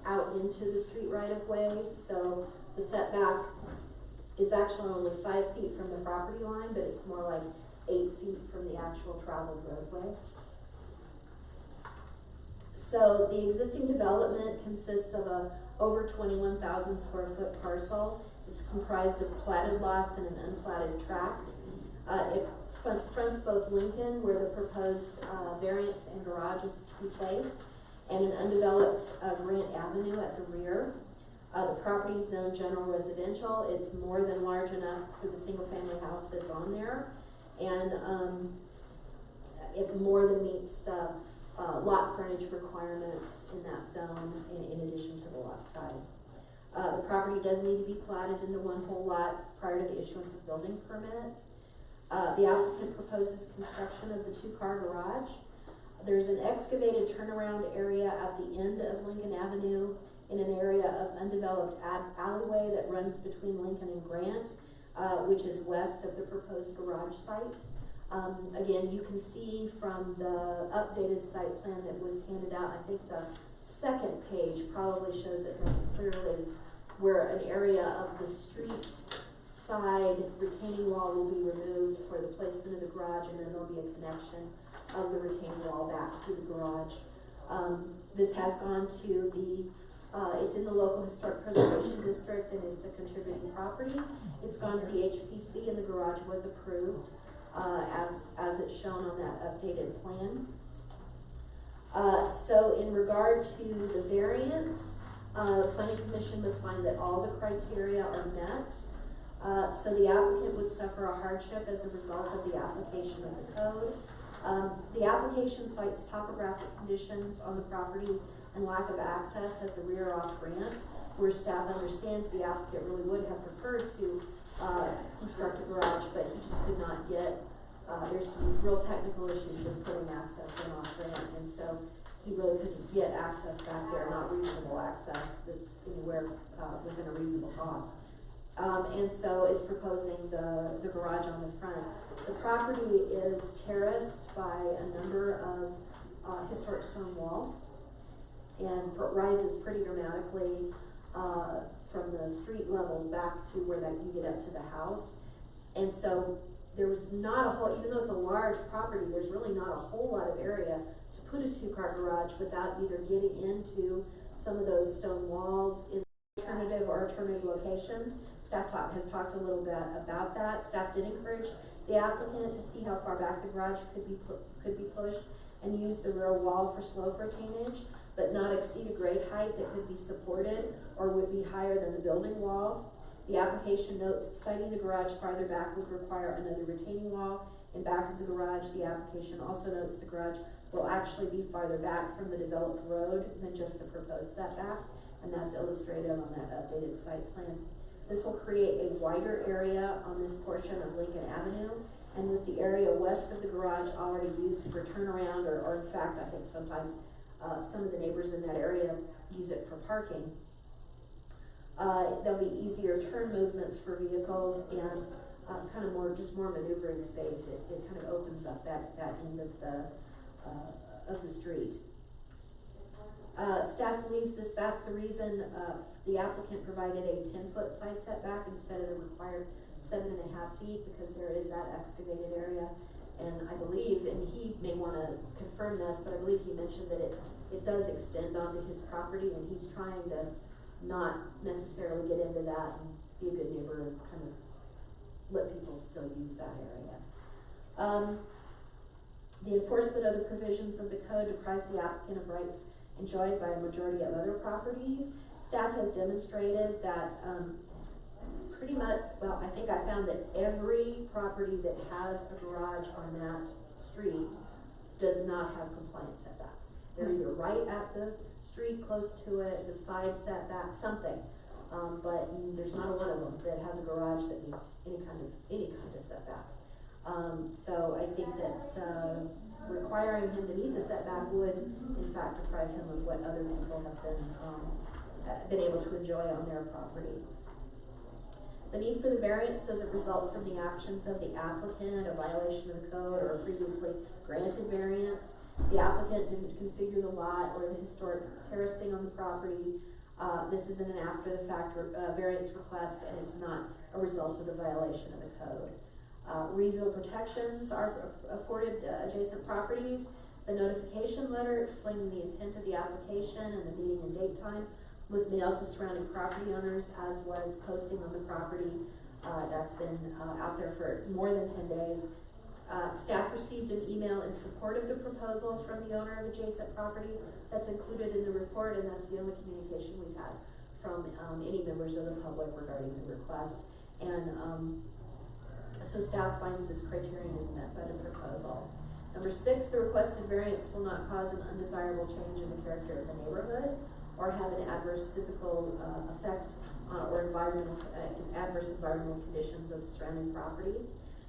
out into the street right of way. So the setback is actually only 5 feet from the property line, but it's more like 8 feet from the actual traveled roadway. So the existing development consists of a over 21,000 square foot parcel. It's comprised of platted lots and an unplatted tract. It fronts both Lincoln, where the proposed variance and garage is to be placed, and an undeveloped Grant Avenue at the rear. The property is zoned general residential. It's more than large enough for the single family house that's on there, and it more than meets the lot frontage requirements in that zone in addition to the lot size. The property does need to be platted into one whole lot prior to the issuance of building permit. The applicant proposes construction of the 2-car garage. There's an excavated turnaround area at the end of Lincoln Avenue in an area of undeveloped alleyway that runs between Lincoln and Grant, which is west of the proposed garage site. Again, you can see from the updated site plan that was handed out, I think the second page probably shows it most clearly, where an area of the street side retaining wall will be removed for the placement of the garage, and then there'll be a connection of the retaining wall back to the garage. This has gone to the, it's in the local historic preservation district, and it's a contributing property. It's gone to the HPC, and the garage was approved as it's shown on that updated plan. So in regard to the variance, the Planning Commission must find that all the criteria are met. So the applicant would suffer a hardship as a result of the application of the code. The application cites topographic conditions on the property and lack of access at the rear off Grant, where staff understands the applicant really would have preferred to construct a garage, but he just could not get, there's some real technical issues with putting access in off Grant, and so he really couldn't get access back there, not reasonable access that's anywhere within a reasonable cost. And so is proposing the garage on the front. The property is terraced by a number of historic stone walls and rises pretty dramatically from the street level back to where that you get up to the house. And so there was not a whole, even though it's a large property, there's really not a whole lot of area to put a 2-car garage without either getting into some of those stone walls in alternative locations. Staff has talked a little bit about that. Staff did encourage the applicant to see how far back the garage could be pushed and use the rear wall for slope retainage, but not exceed a grade height that could be supported or would be higher than the building wall. The application notes siting the garage farther back would require another retaining wall in back of the garage. The application also notes the garage will actually be farther back from the developed road than just the proposed setback, and that's illustrated on that updated site plan. This will create a wider area on this portion of Lincoln Avenue, and with the area west of the garage already used for turnaround, or in fact, I think sometimes some of the neighbors in that area use it for parking. There'll be easier turn movements for vehicles and kind of more maneuvering space. It kind of opens up that end of the street. Staff believes that's the reason the applicant provided a 10-foot side setback instead of the required 7.5 feet, because there is that excavated area. And I believe, and he may want to confirm this, but I believe he mentioned that it does extend onto his property, and he's trying to not necessarily get into that and be a good neighbor and kind of let people still use that area. The enforcement of the provisions of the code deprives the applicant of rights enjoyed by a majority of other properties. Staff has demonstrated that pretty much, well, I think I found that every property that has a garage on that street does not have compliant setbacks. They're either right at the street, close to it, the side setback, something. But there's not a one of them that has a garage that meets any kind of setback. So I think that requiring him to meet the setback would, in fact, deprive him of what other people have been able to enjoy on their property. The need for the variance doesn't result from the actions of the applicant, a violation of the code, or a previously granted variance. The applicant didn't configure the lot or the historic terracing on the property. This isn't an after-the-fact variance request, and it's not a result of the violation of the code. Reasonable protections are afforded adjacent properties. The notification letter explaining the intent of the application and the meeting and date time was mailed to surrounding property owners, as was posting on the property. That's been out there for more than 10 days. Staff received an email in support of the proposal from the owner of adjacent property. That's included in the report, and that's the only communication we've had from any members of the public regarding the request. And so staff finds this criterion is met by the proposal. Number 6, the requested variance will not cause an undesirable change in the character of the neighborhood or have an adverse physical effect or adverse environmental conditions of the surrounding property.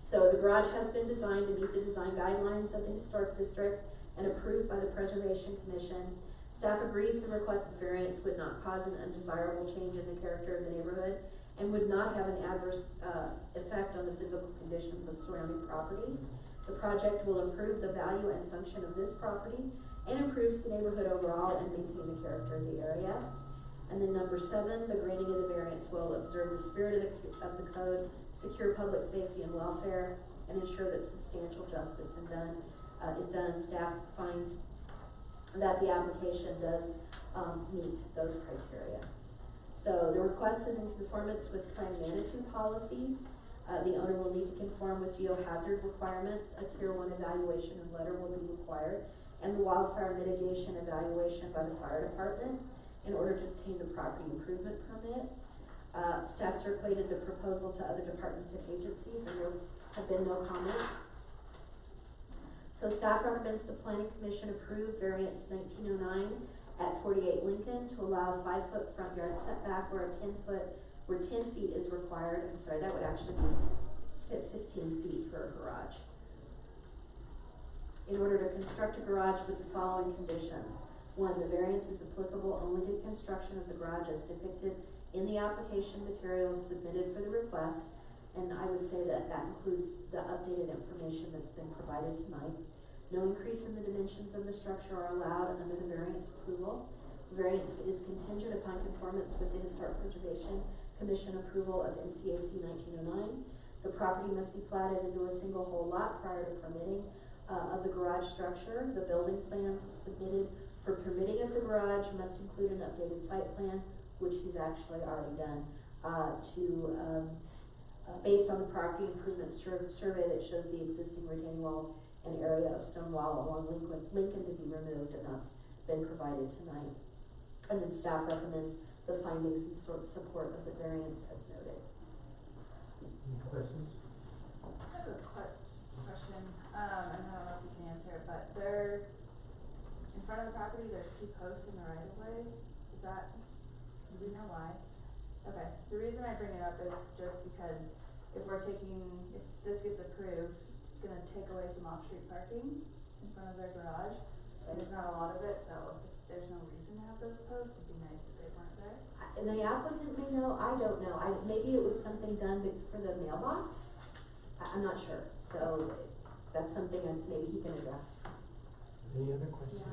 So the garage has been designed to meet the design guidelines of the historic district and approved by the Preservation Commission. Staff agrees the requested variance would not cause an undesirable change in the character of the neighborhood and would not have an adverse effect on the physical conditions of surrounding property. The project will improve the value and function of this property and improves the neighborhood overall and maintain the character of the area. And then number 7, the granting of the variance will observe the spirit of the code, secure public safety and welfare, and ensure that substantial justice is done. Staff finds that the application does meet those criteria. So the request is in conformance with Plan Manitou policies. The owner will need to conform with geohazard requirements. A Tier 1 evaluation and letter will be required, and the wildfire mitigation evaluation by the fire department in order to obtain the property improvement permit. Staff circulated the proposal to other departments and agencies, and there have been no comments. So staff recommends the Planning Commission approve variance 1909 at 48 Lincoln to allow a 5-foot front yard setback where 10 feet is required. I'm sorry, that would actually be 15 feet for a garage. In order to construct a garage with the following conditions. 1, the variance is applicable only to construction of the garage as depicted in the application materials submitted for the request, and I would say that that includes the updated information that's been provided tonight. No increase in the dimensions of the structure are allowed under the variance approval. The variance is contingent upon conformance with the Historic Preservation Commission approval of MCAC 1909. The property must be platted into a single whole lot prior to permitting of the garage structure. The building plans submitted for permitting of the garage must include an updated site plan, which he's actually already done, based on the property improvement survey that shows the existing retaining walls and area of stone wall along Lincoln to be removed, and that's been provided tonight. And then staff recommends the findings in support of the variance as noted. Any questions? I have a question, and I don't know if you can answer it, but in front of the property, there's 2 posts in the right of way. Is that, do we know why? Okay, the reason I bring it up is just because if this gets approved, it's gonna take away some off-street parking in front of their garage, and there's not a lot of it, so if there's no reason to have those posts, it'd be nice if they weren't there. And the applicant may know, I don't know. Maybe it was something done for the mailbox. I'm not sure. So that's something maybe he can address. Any other questions?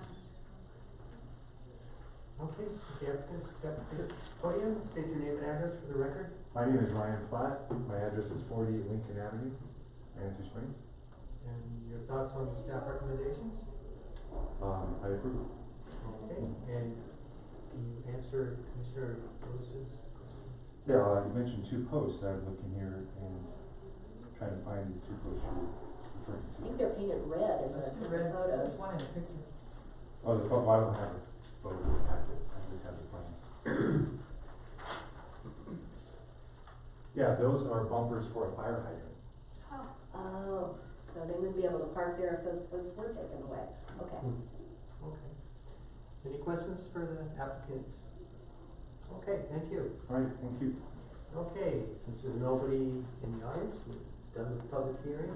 Yeah. Okay, the applicant step to the podium, state your name and address for the record. My name is Ryan Platt. My address is 48 Lincoln Avenue, Manitou Springs. And your thoughts on the staff recommendations? I approve. Okay, and can you answer Commissioner Lewis's question? Yeah, you mentioned 2 posts. I was looking here and trying to find the 2 posts you're referring I to. think they're painted red in the photos. One in the picture. Oh, the photo, I don't have a photo packet. I just have the plan. Yeah, those are bumpers for a fire hydrant. Oh, so they wouldn't be able to park there if those posts were taken away. Okay. Okay. Any questions for the applicant? Okay, thank you. All right, thank you. Okay, since there's nobody in the audience, we're done with the public hearing.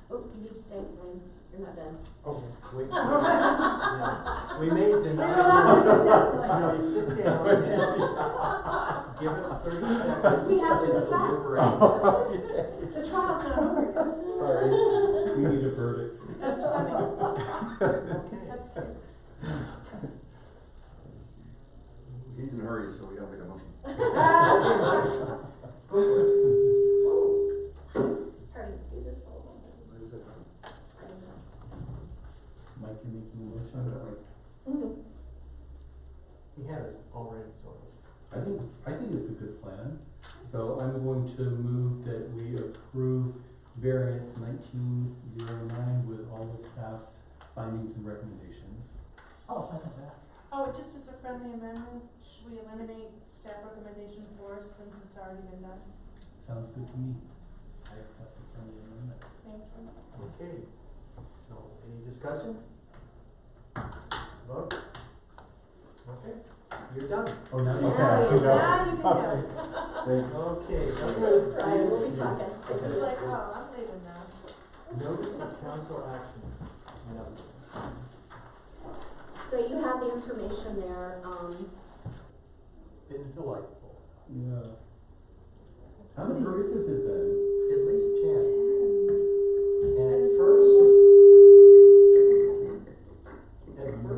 Oh, you need to stay, Ryan. You're not done. Okay, wait. Yeah. We may deny. No, you sit down. Give us 30 seconds. We have to decide. Deliberate. The trial's not over yet. Sorry, we need a verdict. That's funny. Okay. That's good. He's in a hurry, so we don't make a motion. Go for it. Oh, how is it starting to do this all of a sudden? I don't know. is already sort of. I think it's a good plan. So I'm going to move that we approve variance 1909 with all the staff's findings and recommendations. I'll second that. Oh, just as a friendly amendment, should we eliminate staff recommendations for since it's already been done? Sounds good to me. I accept the friendly amendment. Thank you. Okay, so any discussion? Let's vote. Okay, you're done. Oh, now Now okay. you're done, you can go. Thanks. Okay, Thanks, Ryan, we'll be talking. He's like, oh, I'm leaving now. notice of council action. No. So you have the information there, Been delightful. Yeah. How many years has it been? At least 10. And I at first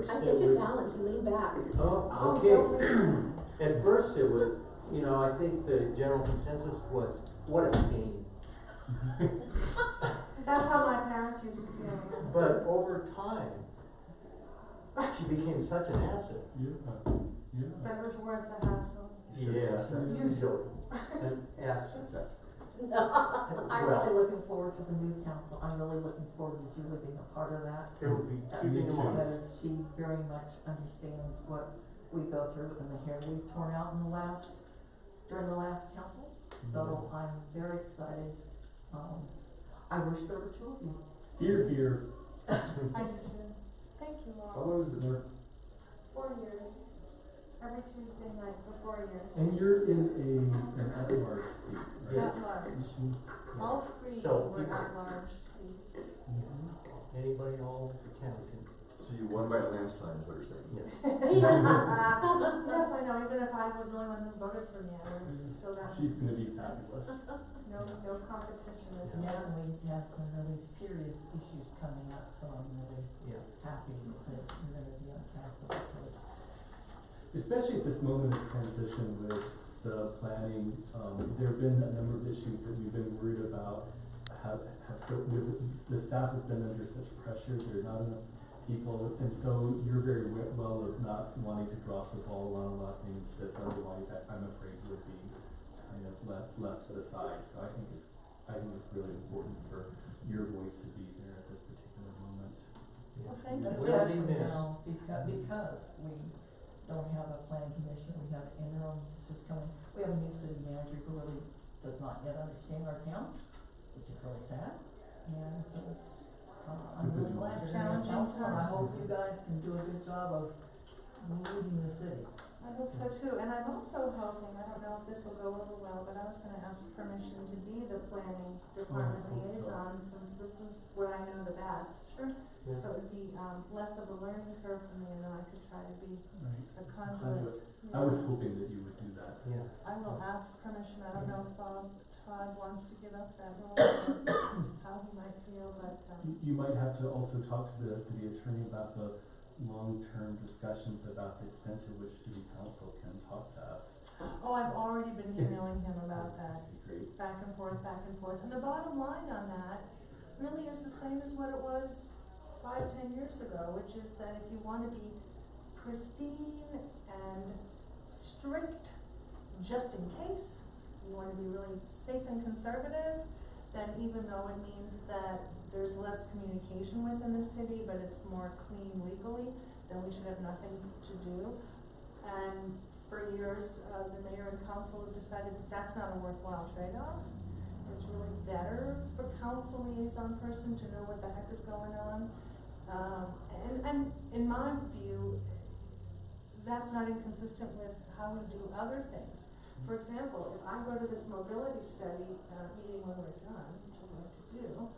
think it was. it's Alan, he leaned back. Oh, okay. At first it was, you know, I think the general consensus was, what a pain. That's how my parents used to feel. But over time, she became such an asset. Yeah. Yeah. That was worth the hassle. Yes, Usually. an asset. I'm Well, really looking forward to the new council. I'm really looking forward to Julie being a part of that. it would be keeping them honest. Because she very much understands what we go through and the hair we've torn out in during the last council. So I'm very excited. I wish there were two of you. Here, here. I do too. Thank you How all. long has it been? 4 years. Every Tuesday night for 4 years. And you're in an at-large seat, right? At large. All three So were people- at large seats. Anybody all the county can, So you won by a landslide, is what you're saying? yes. Yes, I know, even if I was the only one who voted for me, I would still not. She's gonna be fabulous. No competition is. Yes, and we have some really serious issues coming up, so I'm really Yeah. happy that you're gonna be on council because Especially at this moment of transition with the planning, there have been a number of issues that we've been worried about. The staff has been under such pressure, there are not enough people, and so you're very well of not wanting to drop the ball on a lot of things that otherwise I'm afraid would be kind of left to the side. So I think it's really important for your voice to be there at this particular moment. Well, thank you. Will be especially missed. now, because we don't have a planning commission, we have interim system. We have a new city manager who really does not yet understand our town, which is really sad. And so it's, I'm really glad you're in the Challenging council, and I times. hope you guys can do a good job of leading the city. I hope so too, and I'm also hoping, I don't know if this will go over well, but I was gonna ask permission to be the planning department I hope so. liaison, since this is what I know the best. Sure. Yeah. So it'd be, less of a learning curve for me, and then I could try to be Right. the conduit. I was hoping that you would do that. Yeah. I will ask permission, I don't know if Todd wants to give up that role, or how he might feel, but, You might have to also talk to the city attorney about the long-term discussions about the extent to which city council can talk to us. oh, I've already been emailing him about that. That'd be great. Back and forth, and the bottom line on that really is the same as what it was 5-10 years ago, which is that if you wanna be pristine and strict, just in case, you wanna be really safe and conservative, then even though it means that there's less communication within the city, but it's more clean legally, then we should have nothing to do. And for years, the mayor and council have decided that that's not a worthwhile trade-off. It's really better for council liaison person to know what the heck is going on. And in my view, that's not inconsistent with how we do other things. For example, if I go to this mobility study, meeting when we're done, which I'd like to do,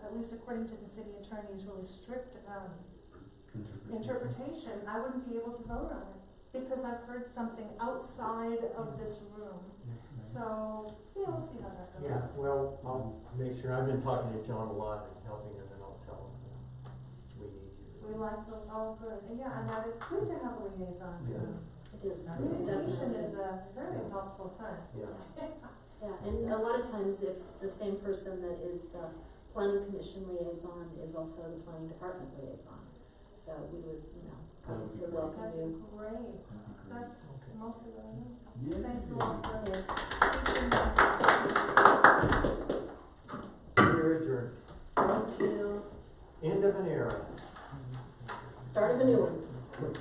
at least according to the city attorney's really strict, interpretation, I wouldn't be able to vote on it, because I've heard something outside of this room. So, yeah, we'll see how that goes. Yeah, well, I'll make sure, I've been talking to John a lot and helping him, and I'll tell him, we need you. We like the, oh, good, and yeah, and that it's good to have a liaison. Yeah. It is. Communication Definitely is a very helpful thing. Yeah. Yeah, and a lot of times if the same person that is the planning commission liaison is also the planning department liaison. So we would, That would be obviously great. welcome That'd you. be great, That'd that's Okay. mostly what I know. be great. Thank you all for We are adjourned. Thank you. End of an era. Start of a new one.